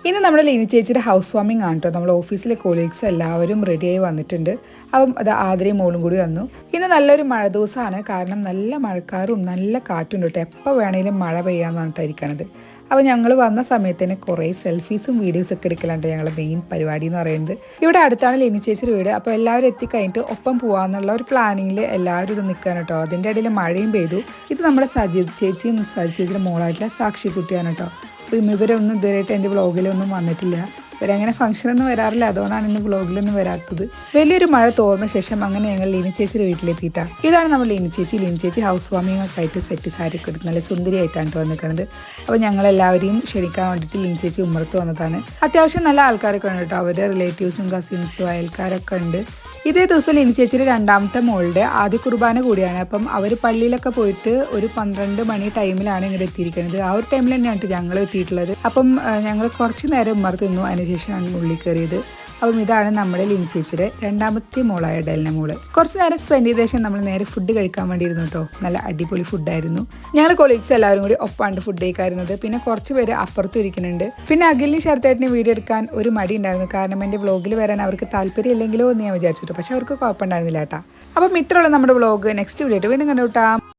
ഇന്ന് നമ്മുടെ ലിനി ചേച്ചിയുടെ ഹൗസ് വാമിംഗ് ആണ് കേട്ടോ. നമ്മുടെ ഓഫീസിലെ കൊളീഗ്സ് എല്ലാവരും റെഡിയായി വന്നിട്ടുണ്ട്. അപ്പം അത് ആതിരയും മോളും കൂടി വന്നു. ഇന്ന് നല്ലൊരു മഴ ദിവസമാണ്, കാരണം നല്ല മഴക്കാറും നല്ല കാറ്റും കേട്ടോ. എപ്പോൾ വേണമെങ്കിലും മഴ പെയ്യാമെന്നായിട്ടായിരിക്കണത്. അപ്പോൾ ഞങ്ങൾ വന്ന സമയത്ത് തന്നെ കുറേ സെൽഫീസും വീഡിയോസൊക്കെ എടുക്കലുണ്ട്. ഞങ്ങളുടെ മെയിൻ പരിപാടി എന്ന് പറയുന്നത് ഇവിടെ അടുത്താണ് ലിനി ചേച്ചിയുടെ വീട്. അപ്പോൾ എല്ലാവരും എത്തിക്കഴിഞ്ഞിട്ട് ഒപ്പം പോകാമെന്നുള്ള ഒരു പ്ലാനിങ്ങിൽ എല്ലാവരും ഇത് നിൽക്കാൻ കേട്ടോ. അതിൻ്റെ ഇടയിൽ മഴയും പെയ്തു. ഇത് നമ്മുടെ സജിത് ചേച്ചിയും സജിത് ചേച്ചിയുടെ മോളായിട്ടുള്ള സാക്ഷി കുട്ടിയാണ് കേട്ടോ. അപ്പം ഇവരൊന്നും ഇതുവരെയായിട്ട് എൻ്റെ വ്ളോഗിലൊന്നും വന്നിട്ടില്ല. ഇവരങ്ങനെ ഫംഗ്ഷനൊന്നും വരാറില്ല, അതുകൊണ്ടാണ് എൻ്റെ വ്ളോഗിലൊന്നും വരാത്തത്. വലിയൊരു മഴ തോർന്ന ശേഷം അങ്ങനെ ഞങ്ങൾ ലിനി ചേച്ചിയുടെ വീട്ടിലെത്തിയിട്ടാണ്. ഇതാണ് നമ്മൾ ലിനി ചേച്ചി ഹൗസ് വാമിംഗ് ഒക്കെ ആയിട്ട് സെറ്റ് സാരി ഒക്കെ എടുത്ത് നല്ല സുന്ദരിയായിട്ടാണ് വന്നിരിക്കുന്നത്. അപ്പോൾ ഞങ്ങളെല്ലാവരെയും ക്ഷണിക്കാൻ വേണ്ടിയിട്ട് ലിനി ചേച്ചി ഉമ്മറത്ത് വന്നതാണ്. അത്യാവശ്യം നല്ല ആൾക്കാരൊക്കെ ഉണ്ട് കേട്ടോ. അവരുടെ റിലേറ്റീവ്സും കസിൻസും അയൽക്കാരൊക്കെ ഉണ്ട്. ഇതേ ദിവസം ലിനി ചേച്ചിയുടെ രണ്ടാമത്തെ മോളുടെ ആദ്യ കുർബാന കൂടിയാണ്. അപ്പം അവർ പള്ളിയിലൊക്കെ പോയിട്ട് ഒരു 12 മണി ടൈമിലാണ് ഇങ്ങോട്ട് എത്തിയിരിക്കുന്നത്. ആ ഒരു ടൈമിൽ തന്നെയാണ് ഞങ്ങൾ എത്തിയിട്ടുള്ളത്. അപ്പം ഞങ്ങൾ കുറച്ച് നേരം ഉമ്മർത്ത് നിന്നു, അതിനുശേഷമാണ് ഉള്ളിൽ കയറിയത്. അപ്പം ഇതാണ് നമ്മുടെ ലിനി ചേച്ചിയുടെ രണ്ടാമത്തെ മോളായ ഡെൽന മോള്. കുറച്ച് നേരം സ്പെൻഡ് ചെയ്ത ശേഷം നമ്മൾ നേരെ ഫുഡ് കഴിക്കാൻ വേണ്ടിയിരുന്നു കേട്ടോ. നല്ല അടിപൊളി ഫുഡായിരുന്നു. ഞങ്ങൾ കൊളീഗ്സ് എല്ലാവരും കൂടി ഒപ്പാണ്ട് ഫുഡ് കഴിക്കാറുന്നത്. പിന്നെ കുറച്ച് പേര് അപ്പുറത്തും ഇരിക്കുന്നുണ്ട്. പിന്നെ അഖിലിന് ശരത്തേട്ടിന് വീഡിയോ എടുക്കാൻ ഒരു മടി ഉണ്ടായിരുന്നു, കാരണം എൻ്റെ വ്ളോഗിൽ വരാൻ അവർക്ക് താല്പര്യം ഇല്ലെങ്കിലോ എന്ന് ഞാൻ വിചാരിച്ചിട്ടു. പക്ഷെ അവർക്ക് കുഴപ്പമുണ്ടായിരുന്നില്ല കേട്ടോ. അപ്പം ഇത്രയുള്ള നമ്മുടെ വ്ളോഗ്. നെക്സ്റ്റ് വീഡിയോ ആയിട്ട് വീണ്ടും കണ്ടുകൂട്ടാം.